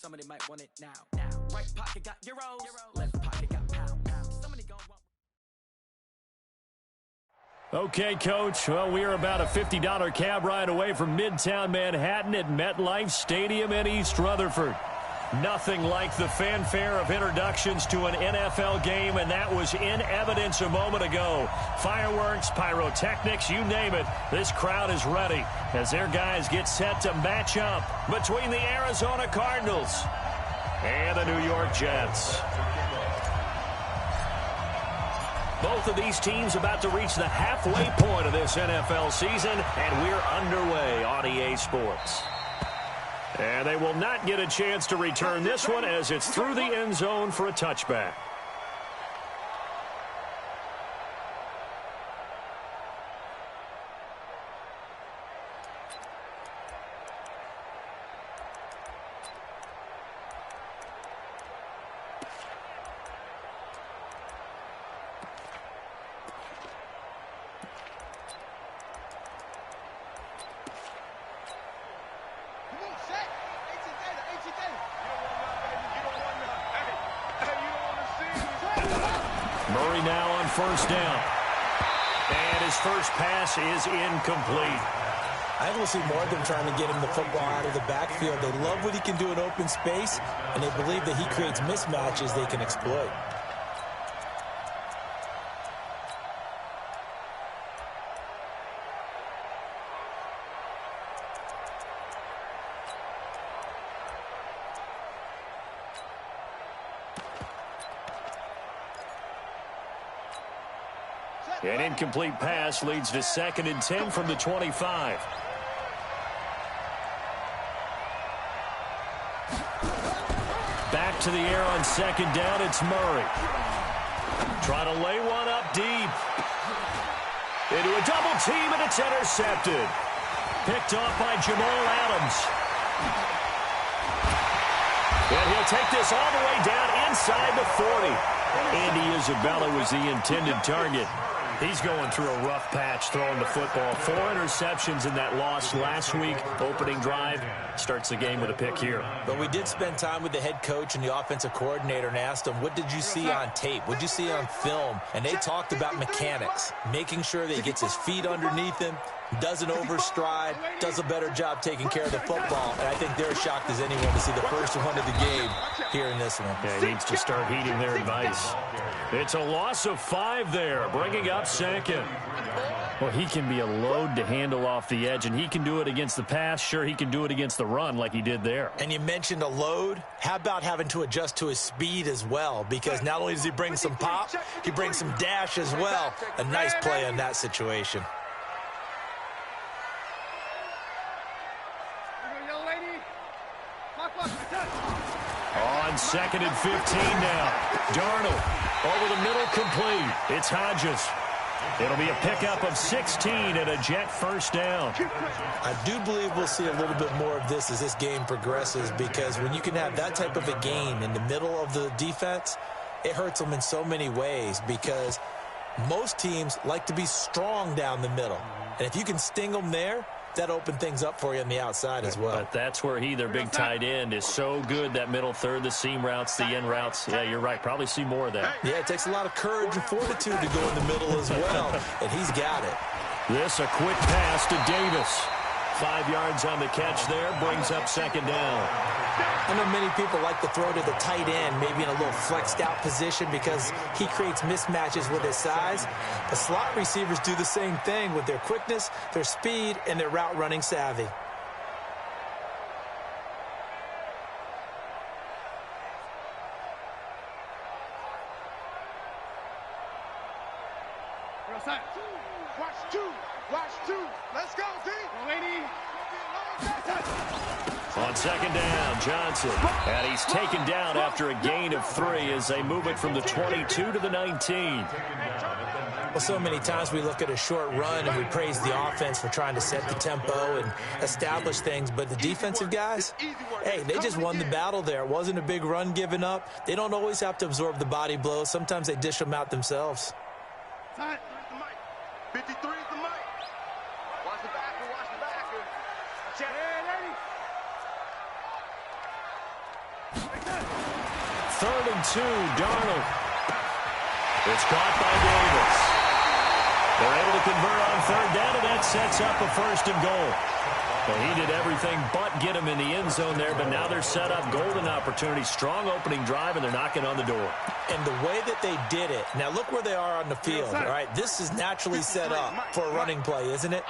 Somebody might want it now. Right pocket got euros, left pocket got pounds. Somebody gon' want. Okay, Coach. Well, we are about a $50 cab ride away from Midtown Manhattan at MetLife Stadium in East Rutherford. Nothing like the fanfare of introductions to an NFL game, and that was in evidence a moment ago. Fireworks, pyrotechnics, you name it. This crowd is ready as their guys get set to match up between the Arizona Cardinals and the New York Jets. Both of these teams about to reach the halfway point of this NFL season, and we're underway on EA Sports. And they will not get a chance to return this one as it's through the end zone for a touchback. Murray now on first down. And his first pass is incomplete. I will see more of them trying to get him the football out of the backfield. They love what he can do in open space, and they believe that he creates mismatches they can exploit. An incomplete pass leads to 2nd and 10 from the 25. Back to the air on 2nd down, it's Murray. Trying to lay one up deep. Into a double team, and it's intercepted. Picked off by Jamal Adams. And he'll take this all the way down inside the 40. Andy Isabella was the intended target. He's going through a rough patch throwing the football. 4 interceptions in that loss last week. Opening drive starts the game with a pick here. But we did spend time with the head coach and the offensive coordinator and asked him, what did you see on tape? What did you see on film? And they talked about mechanics, making sure that he gets his feet underneath him, doesn't overstride, does a better job taking care of the football. And I think they're shocked as anyone to see the first one of the game here in this one. Yeah, he needs to start heeding their advice. It's a loss of 5 there, bringing up 2nd. Well, he can be a load to handle off the edge, and he can do it against the pass. Sure, he can do it against the run like he did there. And you mentioned a load. How about having to adjust to his speed as well? Because not only does he bring some pop, he brings some dash as well. A nice play on that situation. On 2nd and 15 now. Darnold over the middle, complete. It's Hodges. It'll be a pickup of 16 and a Jet first down. I do believe we'll see a little bit more of this as this game progresses, because when you can have that type of a game in the middle of the defense, it hurts them in so many ways, because most teams like to be strong down the middle. And if you can sting them there, that opened things up for you on the outside as well. But that's where their big tight end, is so good, that middle third, the seam routes, the end routes. Yeah, you're right. Probably see more of that. Yeah, it takes a lot of courage and fortitude to go in the middle as well, and he's got it. This, a quick pass to Davis. 5 yards on the catch there, brings up 2nd down. I know many people like to throw to the tight end, maybe in a little flexed out position, because he creates mismatches with his size. The slot receivers do the same thing with their quickness, their speed, and their route running savvy. Watch two. Let's go, D. On 2nd down, Johnson. And he's taken down after a gain of 3 as they move it from the 22 to the 19. Well, so many times we look at a short run and we praise the offense for trying to set the tempo and establish things. But the defensive guys, hey, they just won the battle there. It wasn't a big run given up. They don't always have to absorb the body blows. Sometimes they dish them out themselves. 53 is the mic. Watch the backer, watch the backer. Check. 3rd and 2, Darnold. It's caught by Davis. They're able to convert on 3rd down, and that sets up a 1st and goal. Well, he did everything but get him in the end zone there, but now they're set up golden opportunity, strong opening drive, and they're knocking on the door. And the way that they did it, now look where they are on the field, all right? This is naturally set up for a running play, isn't it?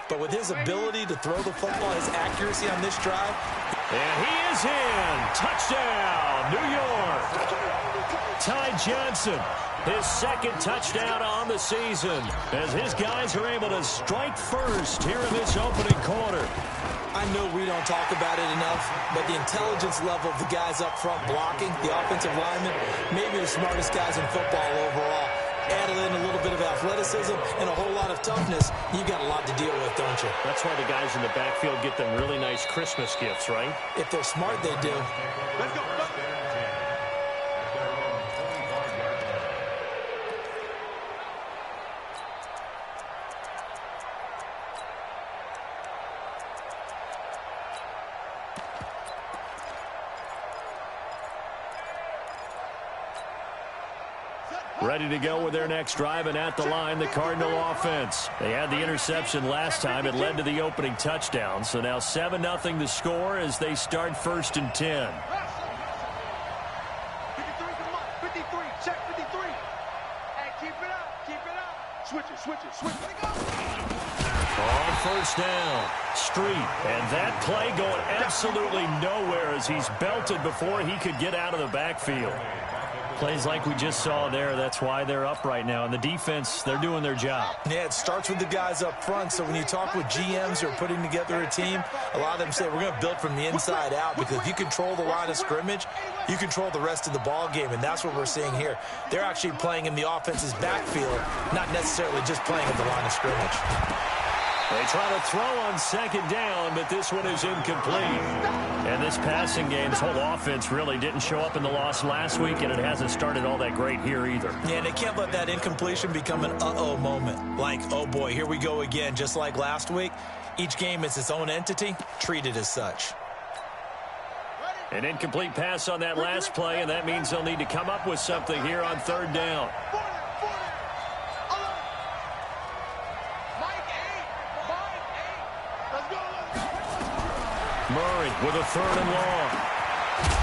But with his ability to throw the football, his accuracy on this drive. And he is in. Touchdown, New York. Ty Johnson, his 2nd touchdown on the season, as his guys are able to strike first here in this opening quarter. I know we don't talk about it enough, but the intelligence level of the guys up front blocking, the offensive linemen, maybe the smartest guys in football overall. Add in a little bit of athleticism and a whole lot of toughness, you've got a lot to deal with, don't you? That's why the guys in the backfield get them really nice Christmas gifts, right? If they're smart, they do. Let's go. Ready to go with their next drive, and at the line, the Cardinal offense. They had the interception last time. It led to the opening touchdown. So now 7-0 the score as they start 1st and 10. 53, check 53. Hey, keep it up. Switch it. On 1st down, Street. And that play going absolutely nowhere as he's belted before he could get out of the backfield. Plays like we just saw there, that's why they're up right now. And the defense, they're doing their job. Yeah, it starts with the guys up front. So when you talk with GMs who are putting together a team, a lot of them say we're going to build from the inside out, because if you control the line of scrimmage, you control the rest of the ball game, and that's what we're seeing here. They're actually playing in the offense's backfield, not necessarily just playing at the line of scrimmage. They try to throw on 2nd down, but this one is incomplete. And this passing game, this whole offense really didn't show up in the loss last week, and it hasn't started all that great here either. Yeah, and they can't let that incompletion become an uh-oh moment. Like, oh boy, here we go again, just like last week. Each game is its own entity, treated as such. An incomplete pass on that last play, and that means they'll need to come up with something here on 3rd down. Murray with a 3rd and long.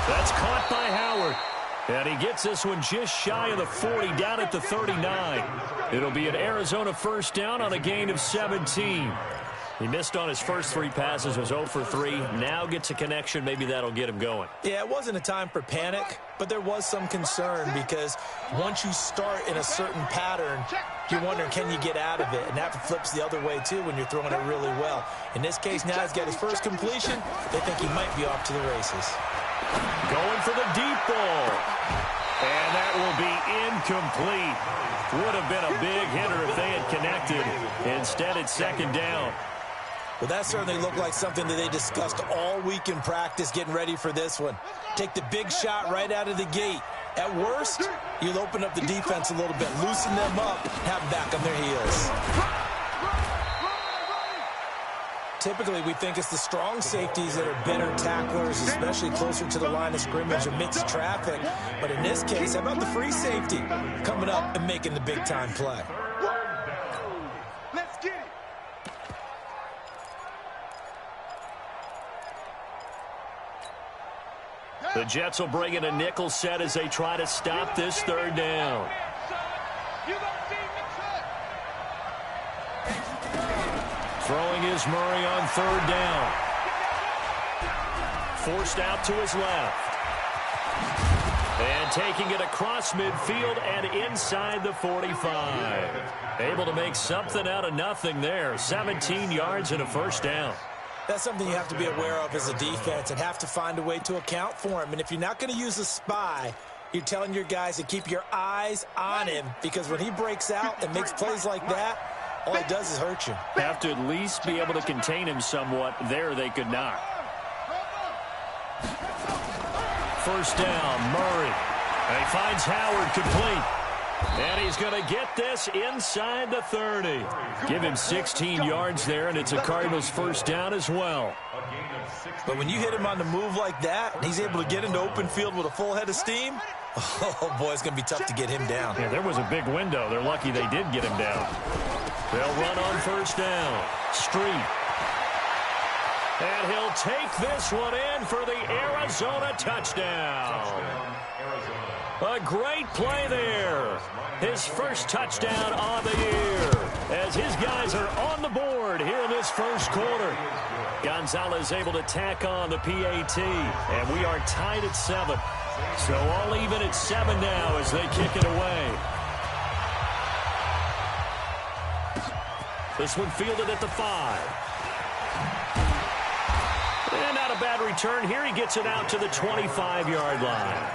That's caught by Howard. And he gets this one just shy of the 40, down at the 39. It'll be an Arizona 1st down on a gain of 17. He missed on his first 3 passes, was 0 for 3. Now gets a connection. Maybe that'll get him going. Yeah, it wasn't a time for panic, but there was some concern, because once you start in a certain pattern, you're wondering, can you get out of it? And that flips the other way, too, when you're throwing it really well. In this case, now he's got his first completion. They think he might be off to the races. Going for the deep ball. And that will be incomplete. Would have been a big hitter if they had connected. Instead, it's 2nd down. Well, that certainly looked like something that they discussed all week in practice getting ready for this one. Take the big shot right out of the gate. At worst, you'll open up the defense a little bit, loosen them up, have them back on their heels. Typically, we think it's the strong safeties that are better tacklers, especially closer to the line of scrimmage amidst traffic. But in this case, how about the free safety coming up and making the big-time play? Let's get it. The Jets will bring in a nickel set as they try to stop this 3rd down. Throwing is Murray on 3rd down. Forced out to his left. And taking it across midfield and inside the 45. Able to make something out of nothing there. 17 yards and a 1st down. That's something you have to be aware of as a defense and have to find a way to account for him. And if you're not going to use a spy, you're telling your guys to keep your eyes on him, because when he breaks out and makes plays like that, all he does is hurt you. Have to at least be able to contain him somewhat. There they could not. 1st down, Murray. And he finds Howard complete. And he's going to get this inside the 30. Give him 16 yards there, and it's a Cardinals first down as well. But when you hit him on the move like that, and he's able to get into open field with a full head of steam, oh, boy, it's going to be tough to get him down. Yeah, there was a big window. They're lucky they did get him down. They'll run on first down. Street. And he'll take this one in for the Arizona touchdown. A great play there. His first touchdown on the year as his guys are on the board here in this first quarter. Gonzalez able to tack on the PAT, and we are tied at 7. So all even at 7 now as they kick it away. This one fielded at the 5. And not a bad return here. He gets it out to the 25-yard line.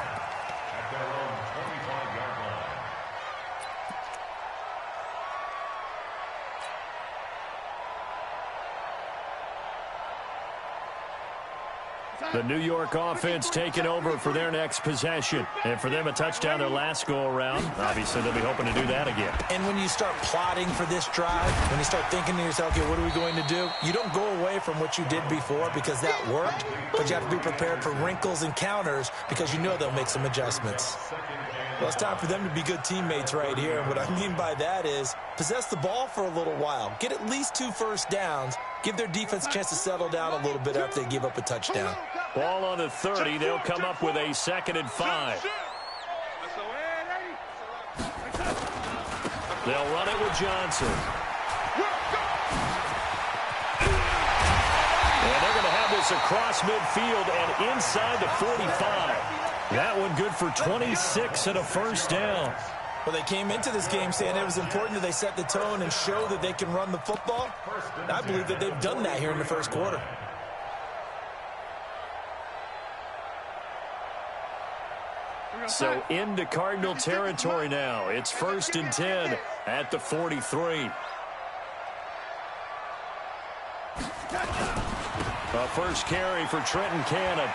The New York offense taking over for their next possession. And for them, a touchdown their last go-around. Obviously, they'll be hoping to do that again. And when you start plotting for this drive, when you start thinking to yourself, okay, what are we going to do? You don't go away from what you did before because that worked, but you have to be prepared for wrinkles and counters because you know they'll make some adjustments. Well, it's time for them to be good teammates right here. And what I mean by that is possess the ball for a little while. Get at least 2 first downs. Give their defense a chance to settle down a little bit after they give up a touchdown. Ball on the 30. They'll come up with a 2nd and 5. They'll run it with Johnson. And they're going to have this across midfield and inside the 45. That one good for 26 and a first down. Well, they came into this game saying it was important that they set the tone and show that they can run the football. I believe that they've done that here in the first quarter. So into Cardinal territory now. It's 1st and 10 at the 43. A first carry for Trenton Cannon.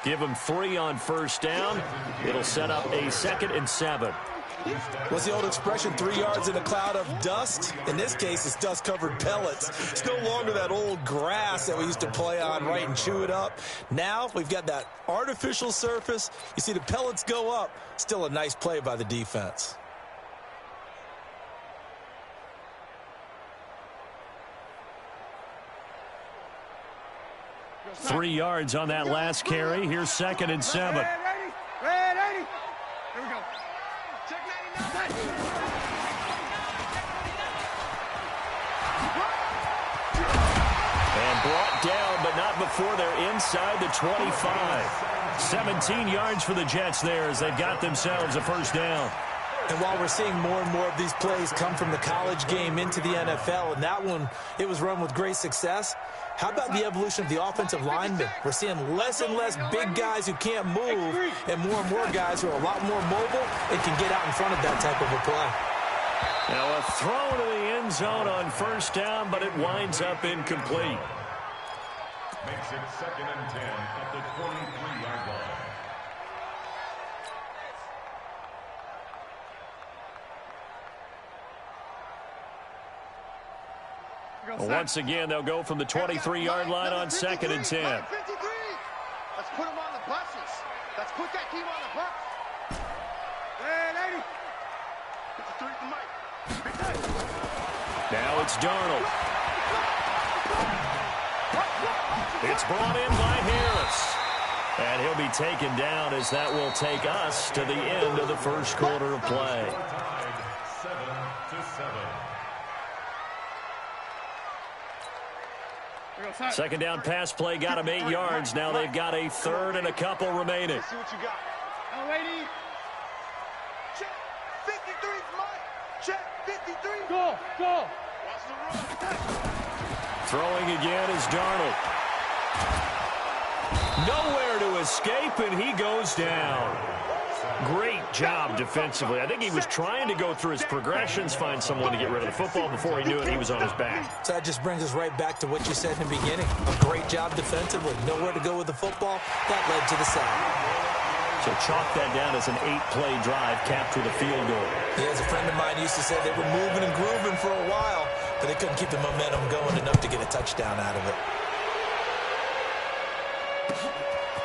Give him 3 on first down. It'll set up a 2nd and 7. What's the old expression, 3 yards in a cloud of dust? In this case, it's dust-covered pellets. It's no longer that old grass that we used to play on, right, and chew it up. Now we've got that artificial surface. You see the pellets go up. Still a nice play by the defense. Three yards on that last carry. Here's 2nd and 7. Red 80. Here we go. Check 99. And brought down, but not before they're inside the 25. 17 yards for the Jets there as they've got themselves a first down. And while we're seeing more and more of these plays come from the college game into the NFL, and that one, it was run with great success, how about the evolution of the offensive linemen? We're seeing less and less big guys who can't move and more guys who are a lot more mobile and can get out in front of that type of a play. Now a throw to the end zone on first down, but it winds up incomplete. Makes it 2nd and 10 at the 23-yard line. Once again, they'll go from the 23-yard line on 2nd and 10. Let's put them on the buses. Let's put that team on the bus. Red 80. 53 to Mike. Now it's Darnold. It's brought in by Harris. And he'll be taken down as that will take us to the end of the first quarter of play. 7-7. 2nd down pass play got him 8 yards. Now they've got a 3rd and a couple remaining. See what you got. Now, lady. Check. 53's Mike. Check. 53. Go. Watch the run. Throwing again is Darnold. Nowhere to escape, and he goes down. Great job defensively. I think he was trying to go through his progressions, find someone to get rid of the football. Before he knew it, he was on his back. So that just brings us right back to what you said in the beginning. A great job defensively. Nowhere to go with the football. That led to the sack. So chalk that down as an 8-play drive capped with a field goal. Yeah, as a friend of mine used to say, they were moving and grooving for a while, but they couldn't keep the momentum going enough to get a touchdown out of it.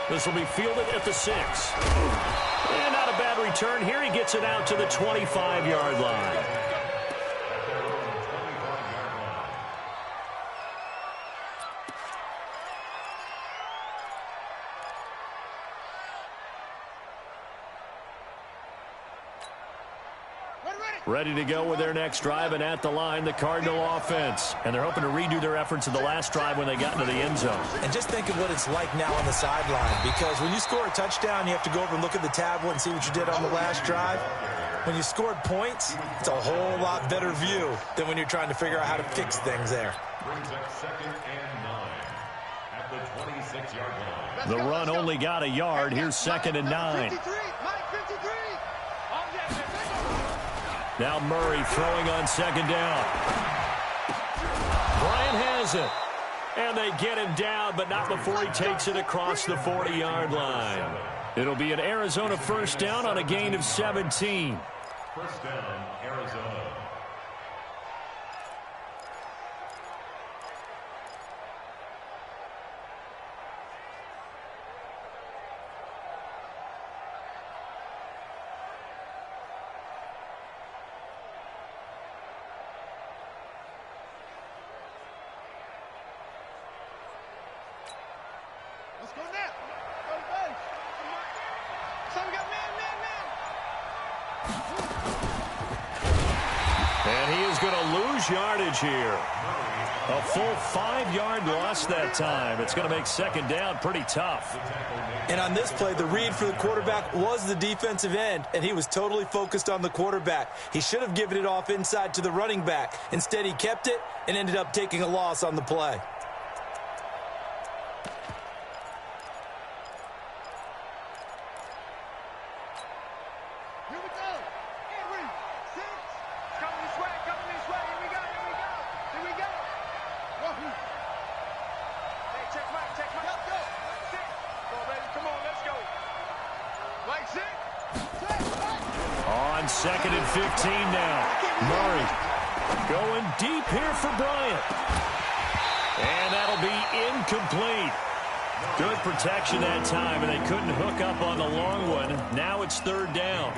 This will be fielded at the 6. And not a bad return here. He gets it out to the 25-yard line. Ready to go with their next drive, and at the line, the Cardinal offense. And they're hoping to redo their efforts of the last drive when they got into the end zone. And just think of what it's like now on the sideline, because when you score a touchdown, you have to go over and look at the tablet and see what you did on the last drive. When you scored points, it's a whole lot better view than when you're trying to figure out how to fix things there. Brings up 2nd and 9 at the 26-yard line. The run only got a yard. Here's 2nd and 9. 53. Now Murray throwing on 2nd down. Bryant has it. And they get him down, but not before he takes it across the 40-yard line. It'll be an Arizona first down on a gain of 17. First down, Arizona. Let's go now. Go to bench. Some got man. And he is going to lose yardage here. A full 5-yard loss that time. It's going to make 2nd down pretty tough. And on this play, the read for the quarterback was the defensive end, and he was totally focused on the quarterback. He should have given it off inside to the running back. Instead, he kept it and ended up taking a loss on the play. Here we go. Every 6. Coming this way. Here we go. Wahoo. Hey, check Mike. Let's go. 6. Come on, let's go. Mike 6. On 2nd and 15 now. Murray going deep here for Bryant. And that'll be incomplete. Good protection that time, and they couldn't hook up on the long one. Now it's 3rd down.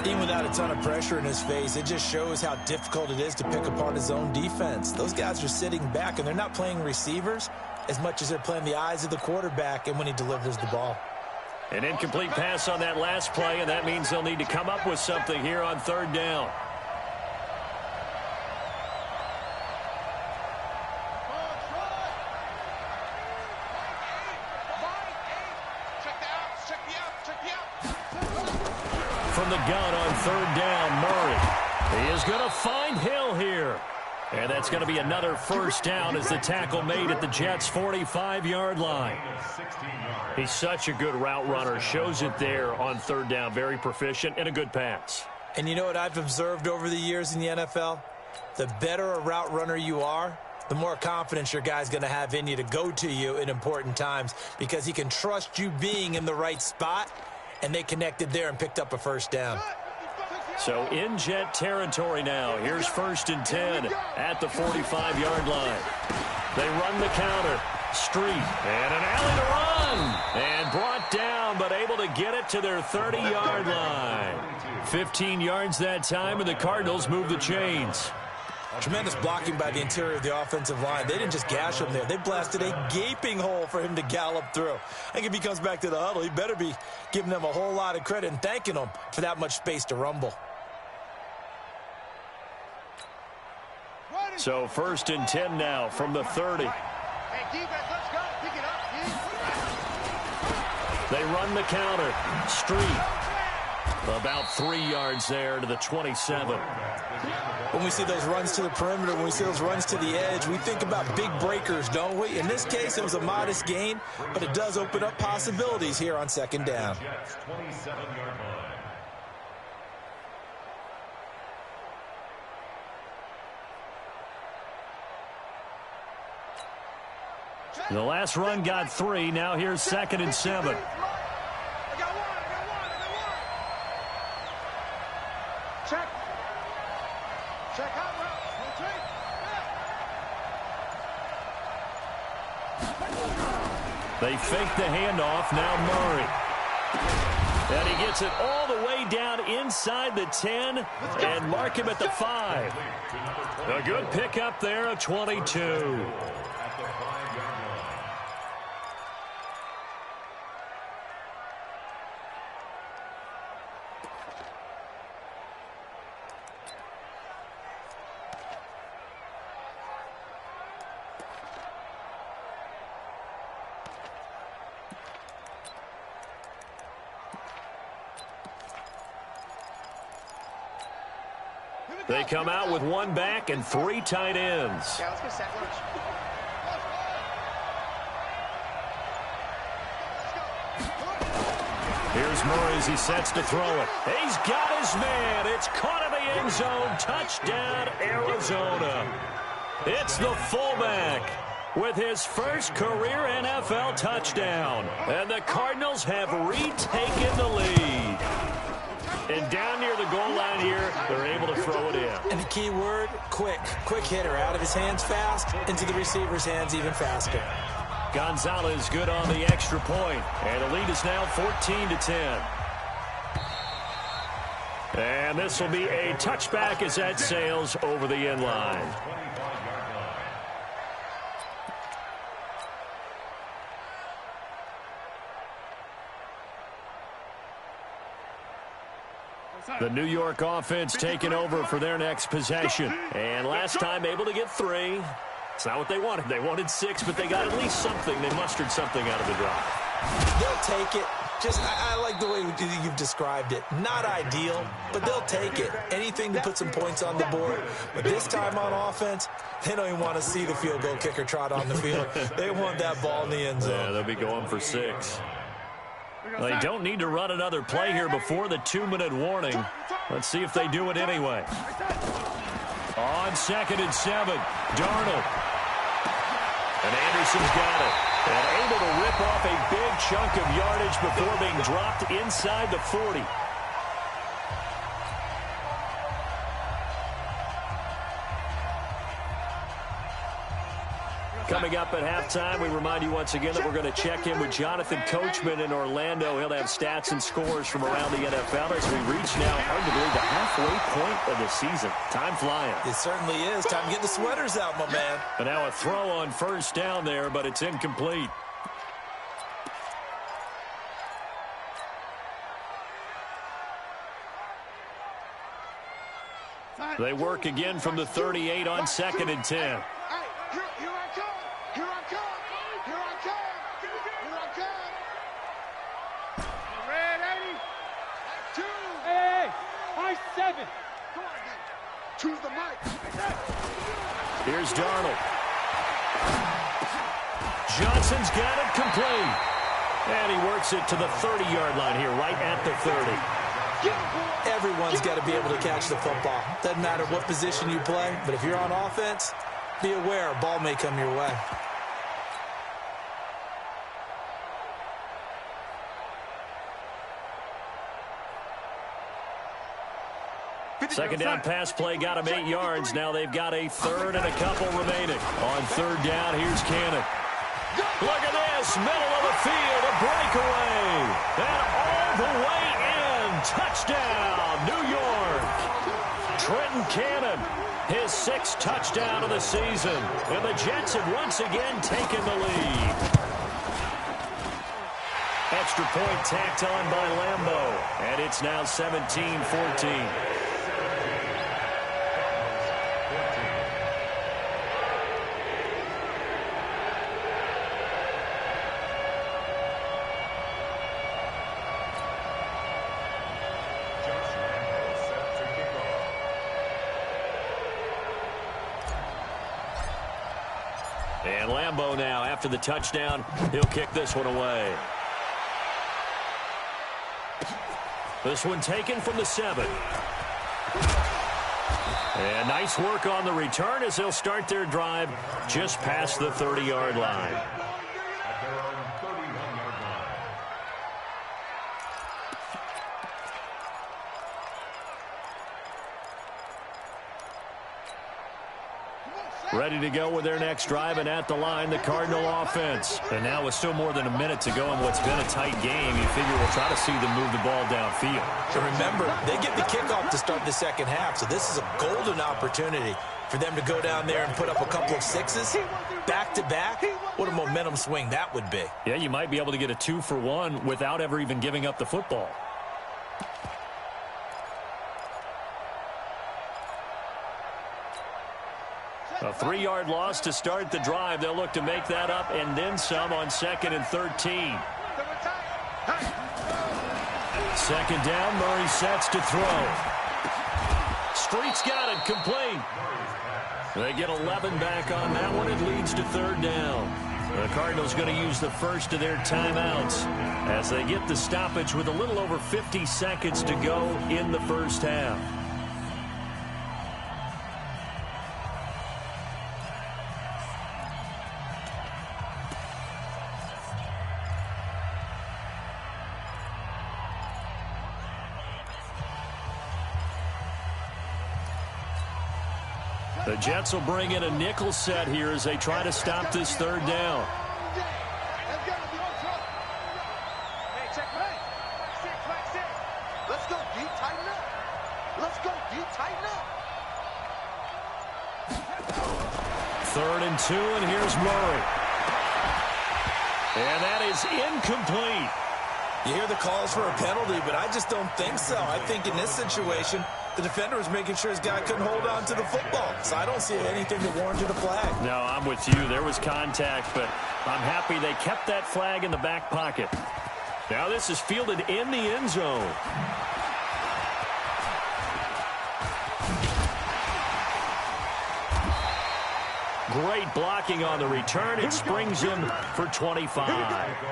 Even without a ton of pressure in his face, it just shows how difficult it is to pick apart his own defense. Those guys are sitting back, and they're not playing receivers as much as they're playing the eyes of the quarterback and when he delivers the ball. An incomplete pass on that last play, and that means they'll need to come up with something here on 3rd down. From the gun on 3rd down, Murray. He is going to find Hill here. And that's going to be another first down as the tackle made at the Jets' 45-yard line. He's such a good route runner. Shows it there on 3rd down. Very proficient and a good pass. And you know what I've observed over the years in the NFL? The better a route runner you are, the more confidence your guy's going to have in you to go to you in important times, because he can trust you being in the right spot, and they connected there and picked up a first down. So in Jet territory now. Here's 1st and 10 at the 45-yard line. They run the counter. Street, and an alley to run. And brought down, but able to get it to their 30-yard line. 15 yards that time, and the Cardinals move the chains. Tremendous blocking by the interior of the offensive line. They didn't just gash him there. They blasted a gaping hole for him to gallop through. I think if he comes back to the huddle, he better be giving them a whole lot of credit and thanking them for that much space to rumble. So 1st and 10 now from the 30. Hey, defense, let's go. Pick it up. They run the counter. Street. About 3 yards there to the 27. When we see those runs to the perimeter, when we see those runs to the edge, we think about big breakers, don't we? In this case, it was a modest gain, but it does open up possibilities here on 2nd down. Jets 27-yard line. The last run got 3. Now here's 2nd and 7. I got one. They fake the handoff. Now Murray. And he gets it all the way down inside the 10 and mark him at the 5. A good pickup there of 22. They come out with one back and 3 tight ends. Yeah, let's get set. Here's Murray as he sets to throw it. He's got his man. It's caught in the end zone. Touchdown, Arizona. It's the fullback with his first career NFL touchdown. And the Cardinals have retaken the lead. And down near the goal line here, they're able to throw it in. And the key word, quick. Quick hitter. Out of his hands fast, into the receiver's hands even faster. Gonzalez good on the extra point. And the lead is now 14-10. And this will be a touchback as that sails over the end line. The New York offense taking over for their next possession. And last time able to get 3. It's not what they wanted. They wanted 6, but they got at least something. They mustered something out of the drive. They'll take it. I like the way you've described it. Not ideal, but they'll take it. Anything to put some points on the board. But this time on offense, they don't even want to see the field goal kicker trot on the field. They want that ball in the end zone. Yeah, they'll be going for 6. Well, they don't need to run another play here before the 2-minute warning. Let's see if they do it anyway. On 2nd and 7, Darnold. And Anderson's got it. And able to rip off a big chunk of yardage before being dropped inside the 40. Coming up at halftime, we remind you once again that we're going to check in with Jonathan Coachman in Orlando. He'll have stats and scores from around the NFL as we reach now, hard to believe, the halfway point of the season. Time flying. It certainly is. Time to get the sweaters out, my man. And now a throw on first down there, but it's incomplete. They work again from the 38 on 2nd and 10. Here's Darnold. Johnson's got it complete. And he works it to the 30-yard line here, right at the 30. Everyone's got to be able to catch the football. Doesn't matter what position you play, but if you're on offense, be aware a ball may come your way. Second down pass play got him 8 yards. Now they've got a 3rd and a couple remaining. On 3rd down, here's Cannon. Look at this, middle of the field, a breakaway. And all the way in, touchdown, New York. Trenton Cannon, his 6th touchdown of the season. And the Jets have once again taken the lead. Extra point tacked on by Lambeau. And it's now 17-14. And Lambeau now, after the touchdown, he'll kick this one away. This one taken from the 7. And nice work on the return as they'll start their drive just past the 30-yard line. Ready to go with their next drive, and at the line, the Cardinal offense. And now with still more than a minute to go in what's been a tight game, you figure we'll try to see them move the ball downfield. And remember, they get the kickoff to start the second half, so this is a golden opportunity for them to go down there and put up a couple of sixes back-to-back. What a momentum swing that would be. Yeah, you might be able to get a 2-for-1 without ever even giving up the football. A 3-yard loss to start the drive. They'll look to make that up and then some on 2nd and 13. Second down, Murray sets to throw. Street's got it, complete. They get 11 back on that one. It leads to 3rd down. The Cardinals going to use the first of their timeouts as they get the stoppage with a little over 50 seconds to go in the first half. The Jets will bring in a nickel set here as they try to stop this 3rd down. Let's go deep, tighten up. Let's go deep, tighten up. 3rd and 2, and here's Murray. And that is incomplete. You hear the calls for a penalty, but I just don't think so. I think in this situation, the defender was making sure his guy couldn't hold on to the football. So I don't see anything that warranted a flag. No, I'm with you. There was contact, but I'm happy they kept that flag in the back pocket. Now this is fielded in the end zone. Great blocking on the return. It springs him for 25.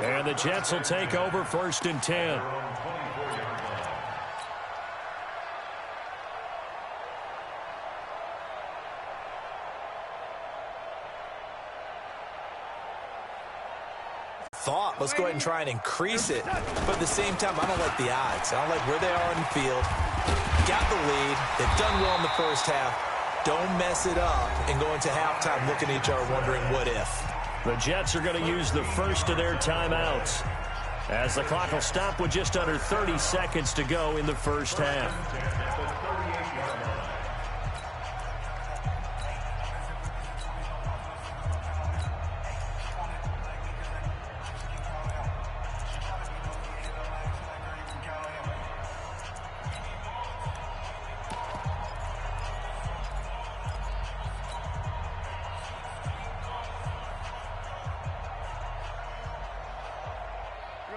And the Jets will take over 1st and 10. Let's go ahead and try and increase it. But at the same time, I don't like the odds. I don't like where they are on the field. Got the lead. They've done well in the first half. Don't mess it up and go into halftime looking at each other wondering what if. The Jets are going to use the first of their timeouts as the clock will stop with just under 30 seconds to go in the first half.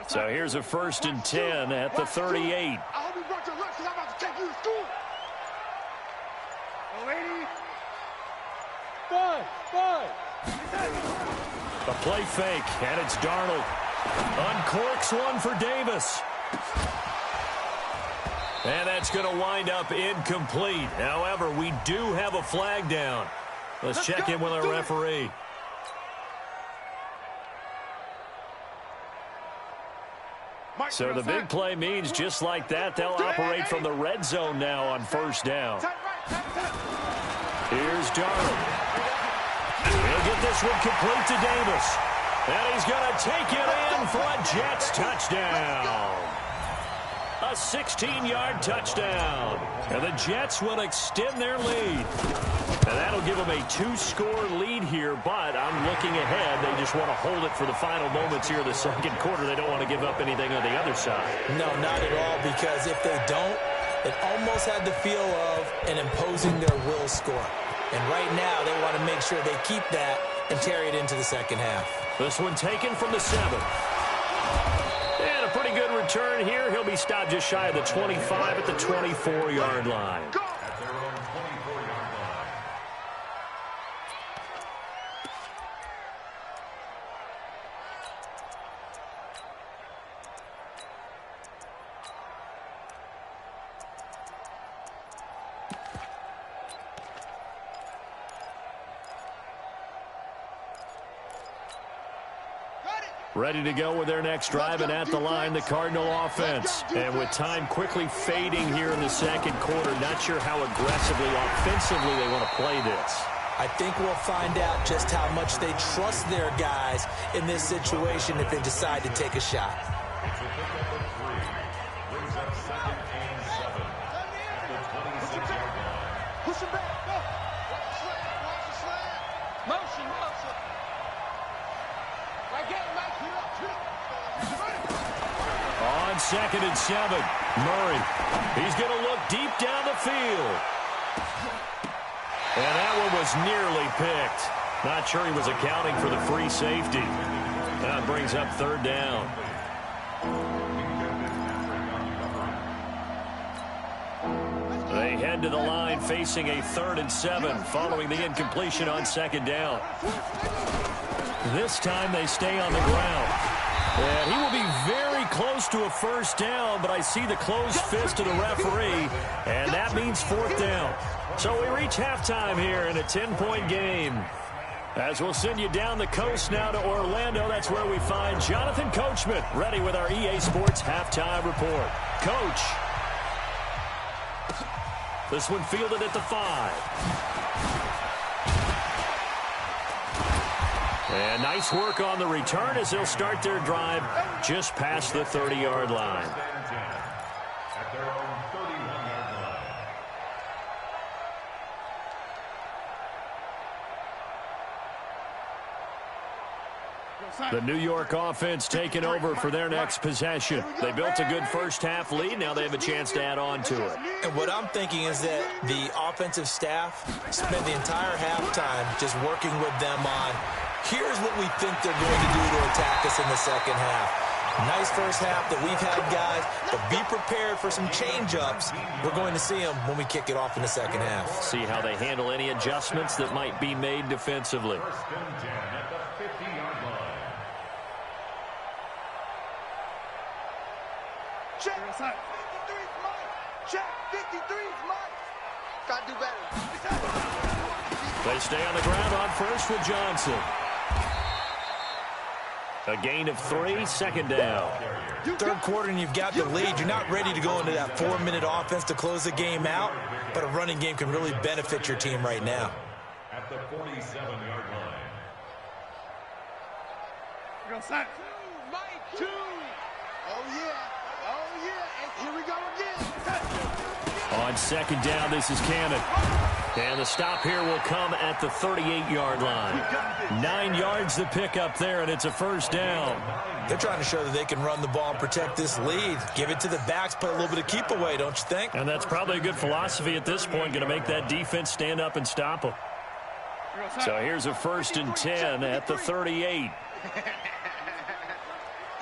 So here's a 1st and 10 at the 38. I hope you brought your lunch because I'm about to take you to school. Lady. 5. A play fake, and it's Darnold. Uncorks one for Davis. And that's going to wind up incomplete. However, we do have a flag down. Let's check in with our referee. So the big play means just like that, they'll operate from the red zone now on 1st down. Here's Darnold. He'll get this one complete to Davis. And he's going to take it in for a Jets touchdown. A 16-yard touchdown. And the Jets will extend their lead. And that'll give them a 2-score lead here, but I'm looking ahead. They just want to hold it for the final moments here in the 2nd quarter. They don't want to give up anything on the other side. No, not at all, because if they don't, it almost had the feel of an imposing their will score. And right now, they want to make sure they keep that and carry it into the 2nd half. This one taken from the 7. And a pretty good return here. He'll be stopped just shy of the 25 at the 24-yard line. Ready to go with their next drive, and at the line, the Cardinal offense. And with time quickly fading here in the 2nd quarter, not sure how aggressively, offensively they want to play this. I think we'll find out just how much they trust their guys in this situation if they decide to take a shot. It's a pickup of 3. Brings up 2nd and 7 at the 26-yard line. Push him back. Go. Watch the slant. Watch the slant. Motion, motion. Right here, Mike. Get up. On 2nd and 7, Murray. He's going to look deep down the field. And that one was nearly picked. Not sure he was accounting for the free safety. That brings up 3rd down. They head to the line facing a 3rd and 7 following the incompletion on 2nd down. This time they stay on the ground. And he will be very close to a 1st down, but I see the closed fist of the referee, and that means 4th down. So we reach halftime here in a 10-point game. As we'll send you down the coast now to Orlando, that's where we find Jonathan Coachman ready with our EA Sports halftime report. Coach. This one fielded at the 5. And nice work on the return as they'll start their drive just past the 30-yard line. At their own 31-yard line. The New York offense taking over for their next possession. They built a good first-half lead. Now they have a chance to add on to it. And what I'm thinking is that the offensive staff spent the entire halftime just working with them on, here's what we think they're going to do to attack us in the second half. Nice first half that we've had, guys, but be prepared for some change-ups. We're going to see them when we kick it off in the second half. See how they handle any adjustments that might be made defensively. 1st and 10 at the 50-yard line. Check. 53's Mike. Check. 53's Mike. Gotta do better. They stay on the ground on 1st with Johnson. A gain of 3, 2nd down. 3rd quarter and you've got the lead. You're not ready to go into that 4-minute offense to close the game out, but a running game can really benefit your team right now. At the 47-yard line. Go, son. 2, Mike. 2. Oh, yeah. Oh, yeah. And here we go again. On 2nd down, this is Cannon. And the stop here will come at the 38-yard line. 9 yards to pick up there, and it's a 1st down. They're trying to show that they can run the ball and protect this lead. Give it to the backs, play a little bit of keep away, don't you think? And that's probably a good philosophy at this point, going to make that defense stand up and stop them. So here's a 1st and 10 at the 38.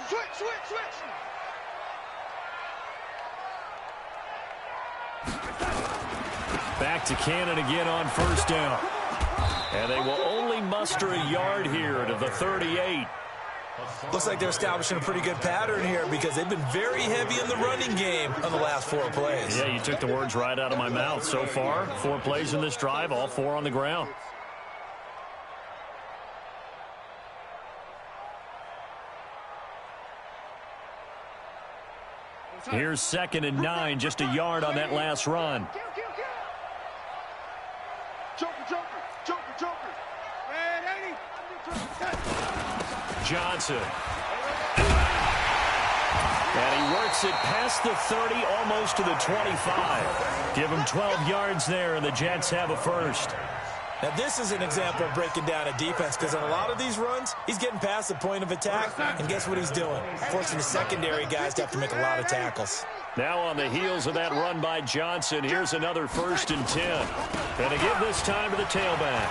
Switch. Back to Cannon again on 1st down. And they will only muster a yard here to the 38. Looks like they're establishing a pretty good pattern here because they've been very heavy in the running game on the last 4 plays. Yeah, you took the words right out of my mouth. So far, 4 plays in this drive, all 4 on the ground. Here's 2nd and 9, just a yard on that last run. Joker. Man, 80. Johnson. And he works it past the 30, almost to the 25. Give him 12 yards there, and the Jets have a 1st. Now, this is an example of breaking down a defense because on a lot of these runs, he's getting past the point of attack, and guess what he's doing? Forcing the secondary guys to have to make a lot of tackles. Now on the heels of that run by Johnson, here's another 1st and 10. And to give this time to the tailback.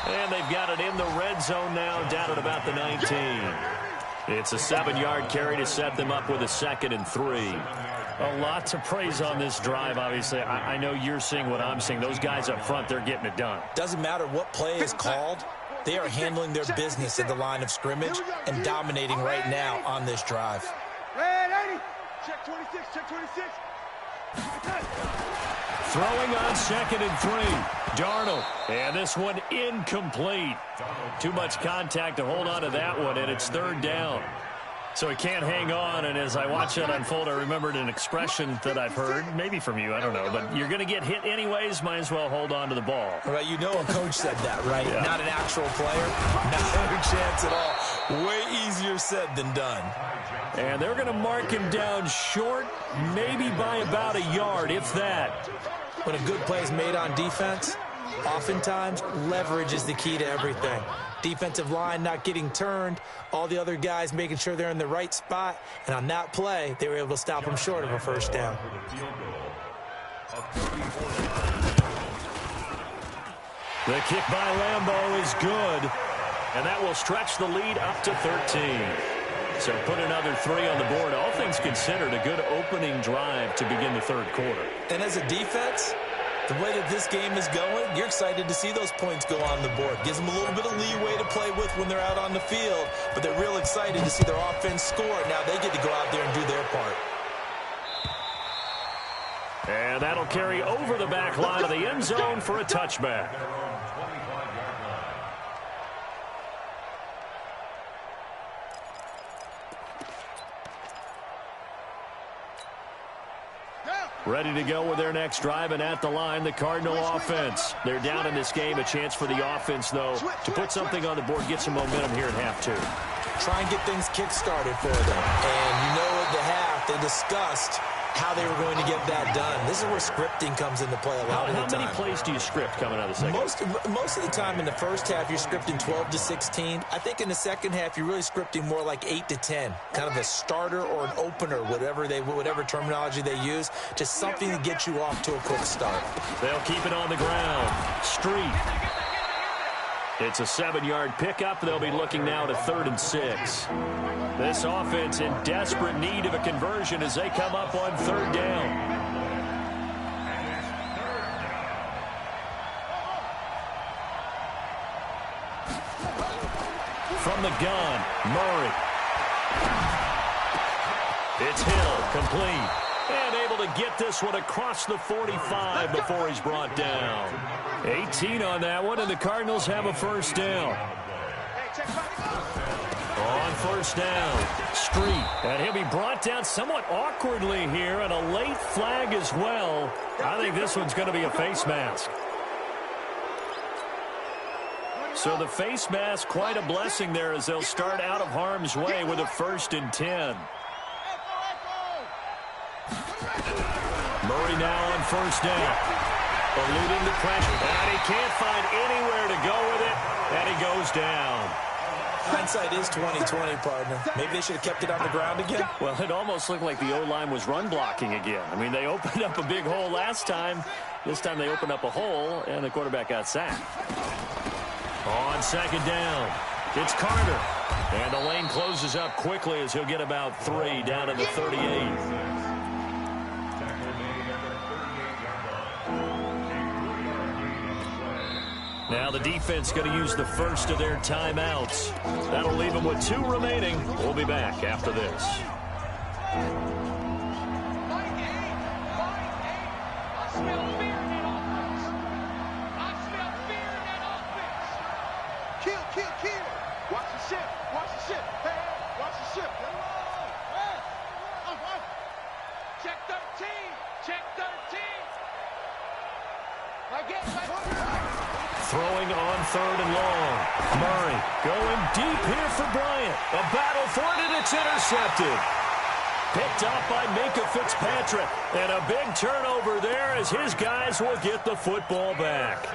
And they've got it in the red zone now, down at about the 19. It's a 7-yard carry to set them up with a 2nd and 3. A lot to praise on this drive, obviously. I know you're seeing what I'm seeing. Those guys up front, they're getting it done. Doesn't matter what play is called. They are handling their business at the line of scrimmage and dominating right now on this drive. Red 80. Check 26. Check 26. Throwing on 2nd and 3. Darnold. And this one incomplete. Too much contact to hold on to that one, and it's 3rd down. So he can't hang on, and as I watch that unfold, I remembered an expression that I've heard, maybe from you, I don't know, but you're going to get hit anyways, might as well hold on to the ball. Right, you know a coach said that, right? Yeah. Not an actual player. Not a chance at all. Way easier said than done. And they're going to mark him down short, maybe by about a yard, if that. When a good play is made on defense, oftentimes leverage is the key to everything. Defensive line not getting turned, all the other guys making sure they're in the right spot, and on that play, they were able to stop them short of a first down. The kick by Lambeau is good, and that will stretch the lead up to 13. So put another 3 on the board. All things considered, a good opening drive to begin the third quarter. And as a defense, the way that this game is going, you're excited to see those points go on the board. Gives them a little bit of leeway to play with when they're out on the field, but they're real excited to see their offense score. Now they get to go out there and do their part. And that'll carry over the back line of the end zone for a touchback. Ready to go with their next drive, and at the line, the Cardinal offense. They're down in this game. A chance for the offense, though, to put something on the board, get some momentum here at half 2. Try and get things kick-started for them. And you know at the half, they discussed how they were going to get that done. This is where scripting comes into play a lot of the time. How many plays do you script coming out of the second? Most of the time in the first half, you're scripting 12 to 16. I think in the second half, you're really scripting more like 8 to 10. Kind of a starter or an opener, whatever terminology they use. Just something to get you off to a quick start. They'll keep it on the ground. Street. It's a 7-yard pickup. They'll be looking now to 3rd and 6. This offense in desperate need of a conversion as they come up on 3rd down. From the gun, Murray. It's Hill, complete. And able to get this one across the 45 before he's brought down. 18 on that one, and the Cardinals have a first down. On first down, Street. And he'll be brought down somewhat awkwardly here, and a late flag as well. I think this one's going to be a face mask. So the face mask, quite a blessing there as they'll start out of harm's way with a 1st and 10. Murray now on first down. Eluding the pressure. And he can't find anywhere to go with it. And he goes down. Hindsight is 20/20, partner. Maybe they should have kept it on the ground again. Well, it almost looked like the O-line was run blocking again. I mean, they opened up a big hole last time. This time they opened up a hole, and the quarterback got sacked. On second down, it's Carter. And the lane closes up quickly as he'll get about 3 down to the 38. Now the defense going to use the first of their timeouts. That'll leave them with 2 remaining. We'll be back after this. Kill. Watch the ship. Hey, watch the ship. Check 13. Throwing on 3rd and long. Murray going deep here for Bryant. A battle for it, and it's intercepted. Picked up by Minka Fitzpatrick. And a big turnover there as his guys will get the football back.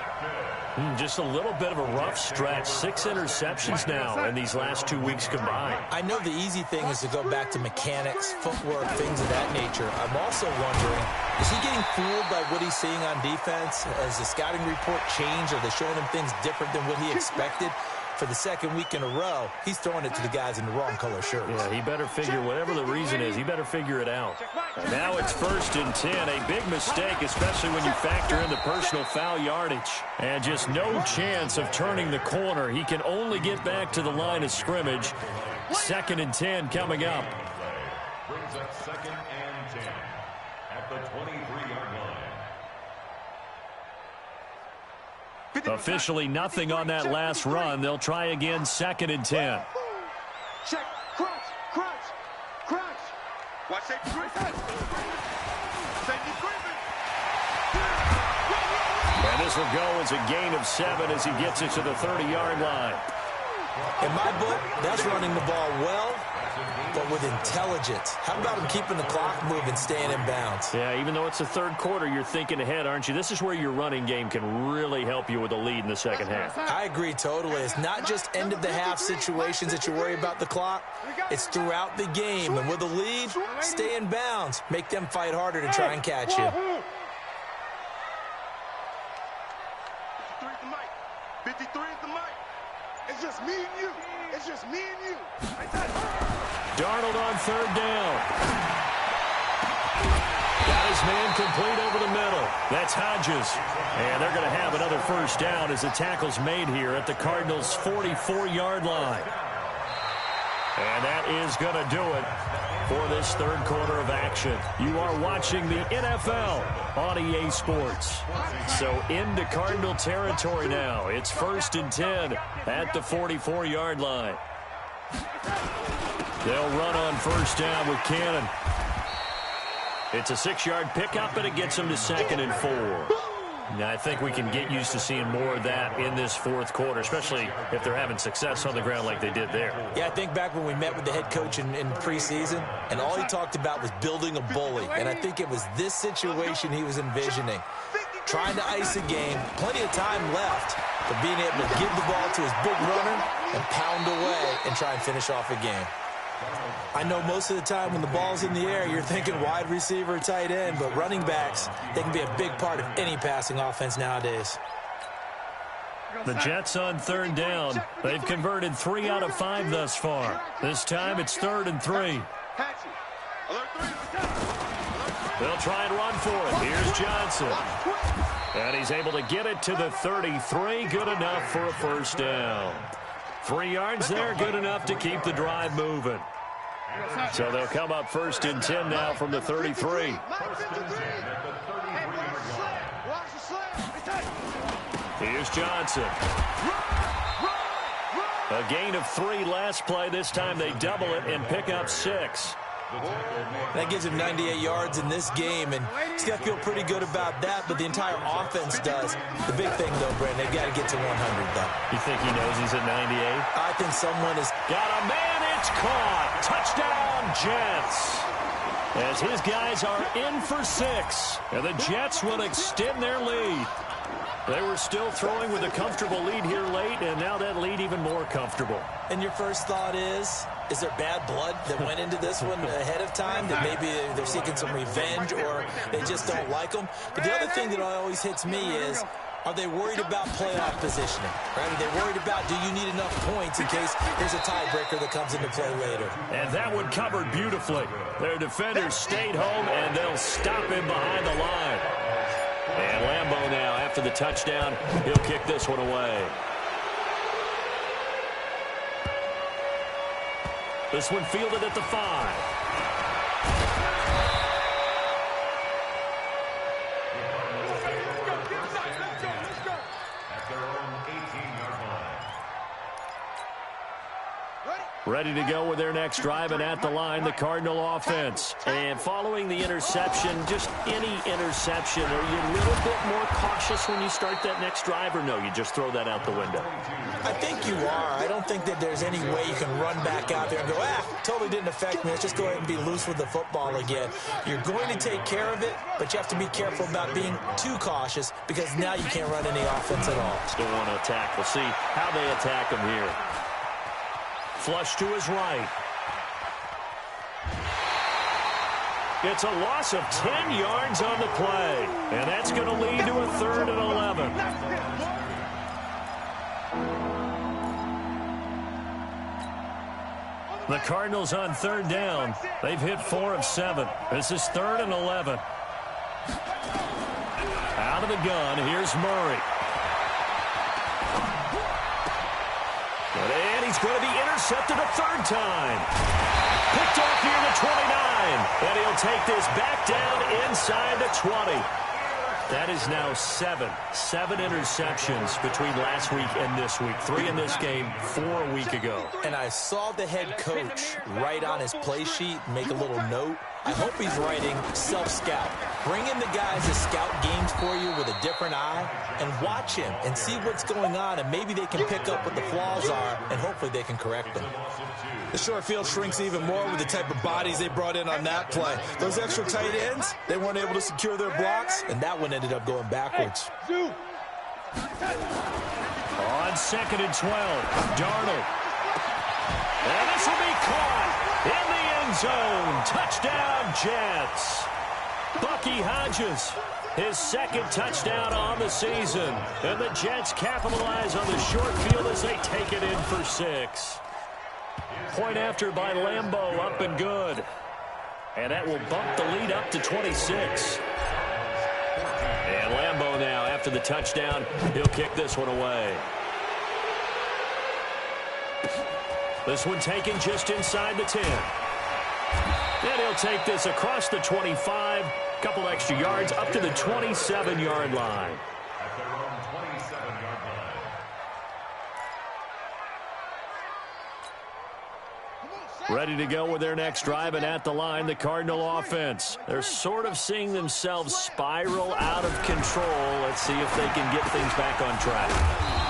Just a little bit of a rough stretch. 6 interceptions now in these last 2 weeks combined. I know the easy thing is to go back to mechanics, footwork, things of that nature. I'm also wondering, is he getting fooled by what he's seeing on defense? Has the scouting report changed? Are they showing him things different than what he expected? For the second week in a row, he's throwing it to the guys in the wrong color shirts. Yeah, he better figure, whatever the reason is, he better figure it out. And now it's 1st and 10, a big mistake, especially when you factor in the personal foul yardage. And just no chance of turning the corner. He can only get back to the line of scrimmage. 2nd and 10 coming up. Brings up 2nd and 10 at the 23-yard line. Officially nothing on that last run. They'll try again, 2nd and 10. Check, cross, crunch, crunch. Watch safety creeping. Safety creeping. And this will go as a gain of 7 as he gets it to the 30-yard line. In my book, that's running the ball well, but with intelligence. How about him keeping the clock moving, staying in bounds? Yeah, even though it's the third quarter, you're thinking ahead, aren't you? This is where your running game can really help you with a lead in the second half. I agree totally. It's not just end-of-the-half situations that you worry about the clock. It's throughout the game. And with a lead, stay in bounds. Make them fight harder to try and catch you. 53 at the mic. 53 at the mic. It's just me and you. It's just me and you. Darnold on third down. Got his man complete over the middle. That's Hodges. And they're going to have another first down as the tackle's made here at the Cardinals' 44-yard line. And that is going to do it for this third quarter of action. You are watching the NFL on EA Sports. So into Cardinal territory now. It's 1st and 10 at the 44-yard line. They'll run on first down with Cannon. It's a 6-yard pickup, and it gets them to 2nd and 4. Now, I think we can get used to seeing more of that in this fourth quarter, especially if they're having success on the ground like they did there. Yeah, I think back when we met with the head coach in preseason, and all he talked about was building a bully. And I think it was this situation he was envisioning. Trying to ice a game, plenty of time left, but being able to give the ball to his big runner and pound away and try and finish off a game. I know most of the time when the ball's in the air, you're thinking wide receiver, tight end, but running backs, they can be a big part of any passing offense nowadays. The Jets on third down. They've converted 3 out of 5 thus far. This time it's 3rd and 3. They'll try and run for it. Here's Johnson. And he's able to get it to the 33. Good enough for a first down. 3 yards there, good enough to keep the drive moving. So they'll come up 1st and 10 now from the 33. Here's Johnson. A gain of 3 last play. This time they double it and pick up 6. That gives him 98 yards in this game, and he's got to feel pretty good about that, but the entire offense does. The big thing, though, Brandon, they've got to get to 100, though. You think he knows he's at 98? I think someone has got a man. It's caught. Touchdown, Jets. As his guys are in for 6, and the Jets will extend their lead. They were still throwing with a comfortable lead here late, and now that lead even more comfortable. And your first thought is there bad blood that went into this one ahead of time, that maybe they're seeking some revenge or they just don't like them? But the other thing that always hits me is, are they worried about playoff positioning? Right? Are they worried about, do you need enough points in case there's a tiebreaker that comes into play later? And that one covered beautifully. Their defenders stayed home, and they'll stop him behind the line. And Lambeau now, after the touchdown, he'll kick this one away. This one fielded at the 5. Ready to go with their next drive, and at the line, the Cardinal offense. And following the interception, just any interception, are you a little bit more cautious when you start that next drive, or no, you just throw that out the window? I think you are. I don't think that there's any way you can run back out there and go, totally didn't affect me. Let's just go ahead and be loose with the football again. You're going to take care of it, but you have to be careful about being too cautious because now you can't run any offense at all. Still want to attack. We'll see how they attack him here. Flush to his right. It's a loss of 10 yards on the play. And that's going to lead to a 3rd and 11. The Cardinals on third down. They've hit 4 of 7. This is 3rd and 11. Out of the gun, here's Murray. And he's going to be intercepted a 3rd time. Picked off near the 29. And he'll take this back down inside the 20. That is now 7 interceptions between last week and this week. 3 in this game, 4 a week ago. And I saw the head coach write on his play sheet, make a little note. I hope he's writing self-scout. Bring in the guys to scout games for you with a different eye and watch him and see what's going on, and maybe they can pick up what the flaws are, and hopefully they can correct them. The short field shrinks even more with the type of bodies they brought in on that play. Those extra tight ends, they weren't able to secure their blocks, And that one ended up going backwards. On 2nd and 12, Darnold. And this will be caught in the end zone. Touchdown, Jets. Bucky Hodges, his 2nd touchdown on the season. And the Jets capitalize on the short field as they take it in for 6. Point after by Lambeau, up and good. And that will bump the lead up to 26. And Lambeau now, after the touchdown, he'll kick this one away. This one taken just inside the 10. And he'll take this across the 25, couple extra yards, up to the 27-yard line. At their own 27-yard line. Ready to go with their next drive, and at the line, the Cardinal offense. They're sort of seeing themselves spiral out of control. Let's see if they can get things back on track.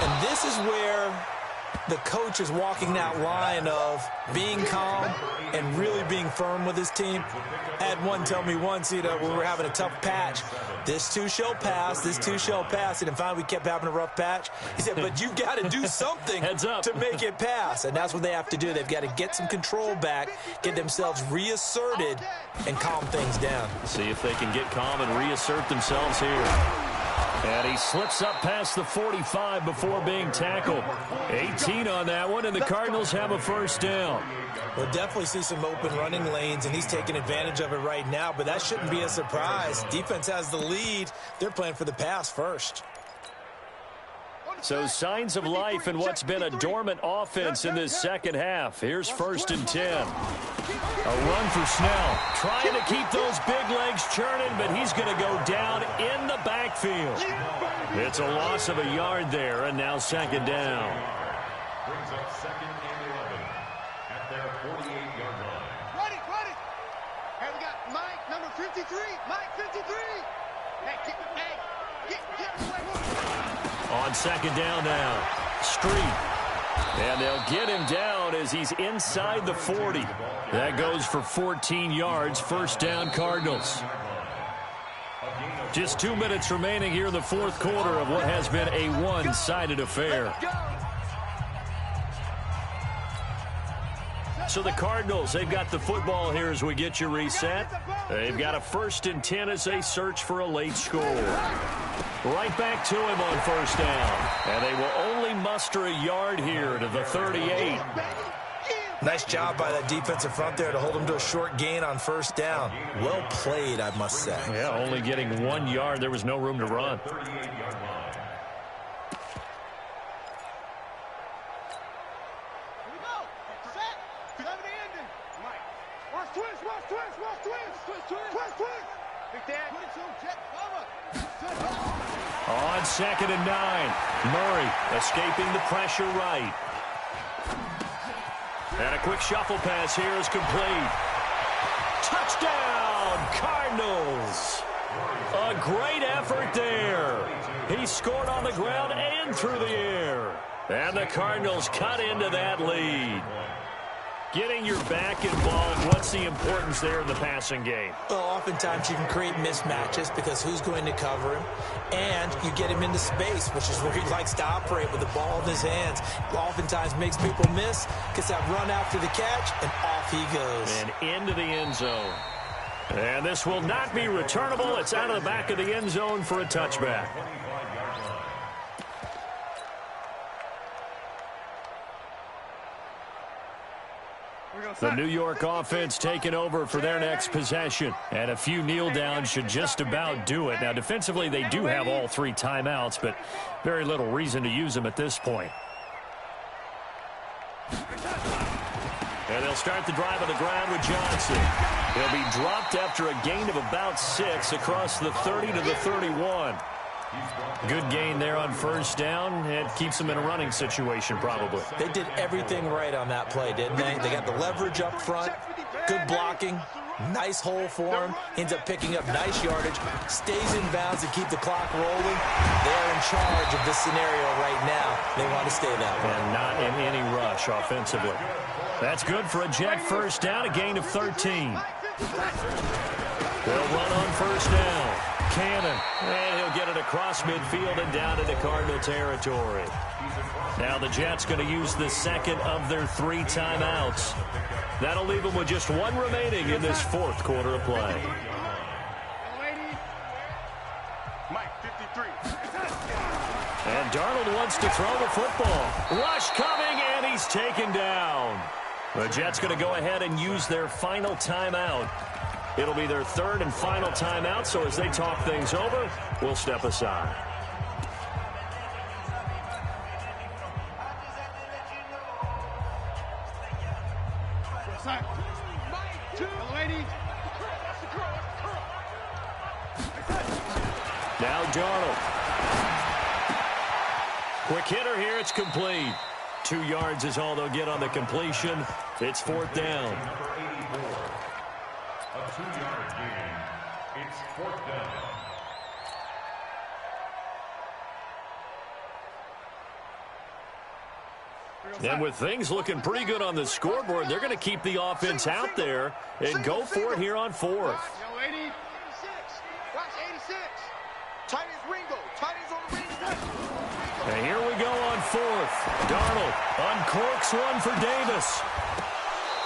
And this is where the coach is walking that line of being calm and really being firm with his team. I had one tell me once, when we were having a tough patch, this too shall pass, this too shall pass. And finally we kept having a rough patch. He said, but you've got to do something to make it pass. And that's what they have to do. They've got to get some control back, get themselves reasserted, and calm things down. See if they can get calm and reassert themselves here. And he slips up past the 45 before being tackled. 18 on that one, and the Cardinals have a first down. We'll definitely see some open running lanes, and he's taking advantage of it right now, but that shouldn't be a surprise. Defense has the lead. They're playing for the pass first. So signs of life in what's been a dormant offense in this second half. Here's 1st and 10. A run for Snell. Trying to keep those big legs churning, but he's going to go down in the backfield. It's a loss of a yard there, and now 2nd down. Brings up 2nd and 11 at their 48-yard line. Ready. Hey, we got Mike, number 53. Mike, 53. Hey, get away. On 2nd down now, Street. And they'll get him down as he's inside the 40. That goes for 14 yards, 1st down Cardinals. Just 2 minutes remaining here in the 4th quarter of what has been a one-sided affair. So the Cardinals, they've got the football here as we get you reset. They've got a 1st and 10 as they search for a late score. Right back to him on 1st down. And they will only muster a yard here to the 38. Nice job by that defensive front there to hold him to a short gain on 1st down. Well played, I must say. Yeah, only getting 1 yard. There was no room to run. 38-yard line. On 2nd and 9, Murray escaping the pressure right. And a quick shuffle pass here is complete. Touchdown, Cardinals. A great effort there. He scored on the ground and through the air. And the Cardinals cut into that lead. Getting your back involved, what's the importance there in the passing game? Well, oftentimes you can create mismatches because who's going to cover him? And you get him into space, which is where he likes to operate with the ball in his hands. Oftentimes makes people miss, gets that run after the catch, and off he goes. And into the end zone. And this will not be returnable. It's out of the back of the end zone for a touchback. The New York offense taking over for their next possession. And a few kneel downs should just about do it. Now, defensively, they do have all 3 timeouts, but very little reason to use them at this point. And they'll start the drive on the ground with Johnson. He'll be dropped after a gain of about 6 across the 30 to the 31. Good gain there on first down. It keeps them in a running situation probably. They did everything right on that play, didn't they? They got the leverage up front, good blocking, nice hole for him, ends up picking up nice yardage, stays in bounds to keep the clock rolling. They're in charge of this scenario right now. They want to stay that way. And not in any rush offensively. That's good for a Jet first down, a gain of 13. They'll run on first down. Cannon, and he'll get it across midfield and down into Cardinal territory. Now the Jets going to use the second of their 3 timeouts. That'll leave them with just 1 remaining in this 4th quarter of play. Mike, 53. And Darnold wants to throw the football. Rush coming, and he's taken down. The Jets going to go ahead and use their final timeout. It'll be their 3rd and final timeout, so as they talk things over, we'll step aside. Now Darnold. Quick hitter here, it's complete. 2 yards is all they'll get on the completion. It's 4th down. A 2-yard gain. It's 4th down. And with things looking pretty good on the scoreboard, they're going to keep the offense out there and go for it here on 4th. Watch 86. Tight ends Ringo. Tight ends on the Ringo. And here we go on 4th. Darnold uncorks one for Davis.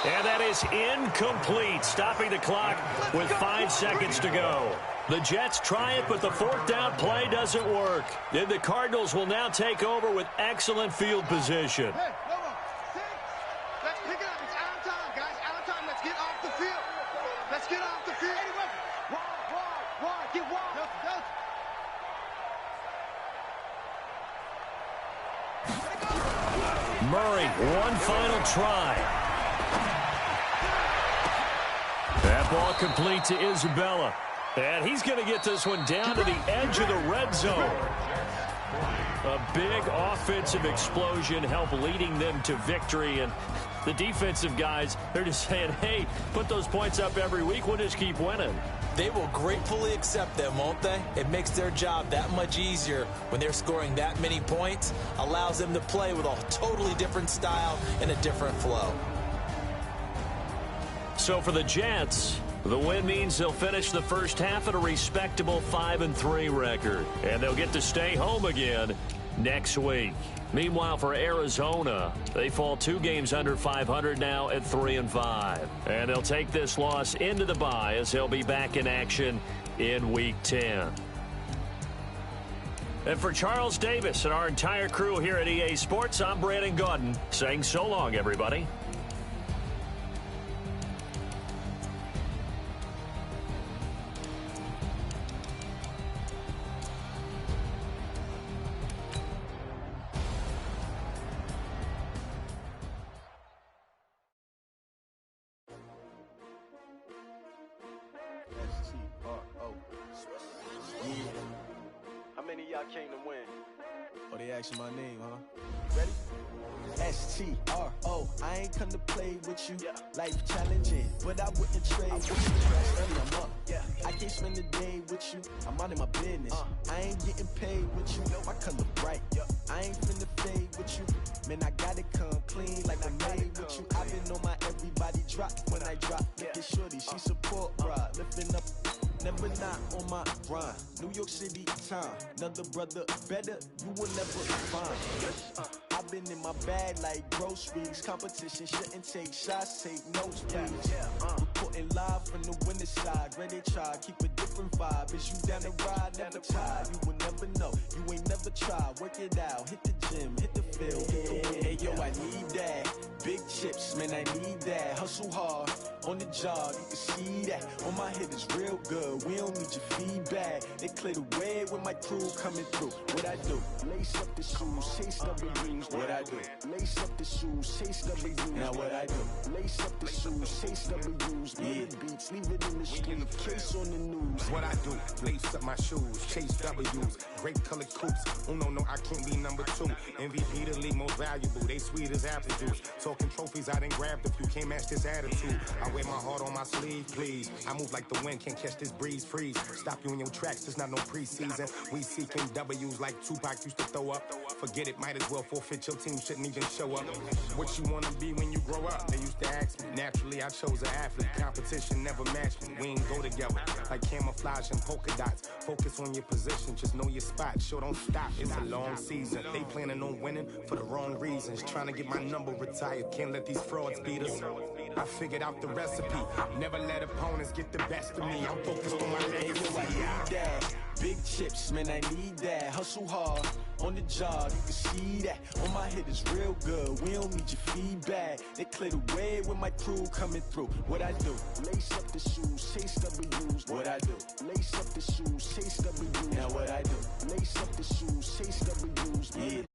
And that is incomplete, stopping the clock with 5 seconds to go. The Jets try it, but the 4th down play doesn't work. Then the Cardinals will now take over with excellent field position. Hey, hold on. 6. Let's pick it up. It's out of time, guys. Out of time. Let's get off the field. Let's get off the field. Wide. Get wide. Murray, one final try. That ball complete to Isabella. And he's going to get this one down to the edge of the red zone. A big offensive explosion helped leading them to victory. And the defensive guys, they're just saying, hey, put those points up every week. We'll just keep winning. They will gratefully accept them, won't they? It makes their job that much easier when they're scoring that many points. Allows them to play with a totally different style and a different flow. So for the Jets, the win means they'll finish the first half at a respectable 5-3 record. And they'll get to stay home again next week. Meanwhile, for Arizona, they fall 2 games under 500 now at 3-5. And they'll take this loss into the bye as they'll be back in action in Week 10. And for Charles Davis and our entire crew here at EA Sports, I'm Brandon Gaudin saying so long, everybody. How many of y'all came to win? Oh, they asking my name, huh? Ready? S-T-R-O. I ain't come to play with you. Life challenging, but I wouldn't trade with you. Early, I'm up. I can't spend the day with you. I'm out in my business. I ain't getting paid with you. My color bright. I ain't finna fade with you. Man, I gotta come clean like I made with you. I've been on my everybody drop when I drop. Look at shorty, she support, bruh. Lifting up. Never not on my grind. New York City time. Another brother better, you will never find. I've been in my bag like groceries. Competition shouldn't take shots, take notes, please. Reporting live from the winning side. Ready to try, keep a different vibe. Is you down the ride, never tired. You will never know, you ain't never tried. Work it out, hit the gym, hit the field, hit the win. Hey yo, I need that. Big chips, man, I need that. Hustle hard. on the job, you can see that. On my head is real good, we don't need your feedback. They clear the way with my crew coming through. What I do? Lace up the shoes, chase W's. What I do? Lace up the shoes, chase W's. Now what I do? Lace up the shoes, chase W's. Yeah. Beats, leave it in the street, case on the news. What I do? Lace up my shoes, chase W's. Great colored coops. Oh no, I can't be number 2. MVP the league most valuable. They sweet as apple juice. Talking trophies, I done grabbed a few. Can't match this attitude. I wear my heart on my sleeve, please. I move like the wind, can't catch this breeze. Freeze. Stop you in your tracks. There's not no preseason. We seeking W's like Tupac used to throw up. Forget it, might as well forfeit. Your team shouldn't even show up. What you wanna be when you grow up? They used to ask me. Naturally, I chose an athlete. Competition never matched me. We ain't go together like camouflage and polka dots. Focus on your position, just know your spot. Sure, don't stop. It's a long season. They planning on winning for the wrong reasons. Trying to get my number retired. Can't let these frauds beat us. I figured out the recipe. Never let opponents get the best of me. I'm focused on my legacy. Big chips, man, I need that. Hustle hard on the job, you can see that. On my head is real good, we don't need your feedback. They clear the way with my crew coming through. What I do? Lace up the shoes, chase W's. What I do? Lace up the shoes, chase W's. Now what I do? Lace up the shoes, chase W's. Yeah.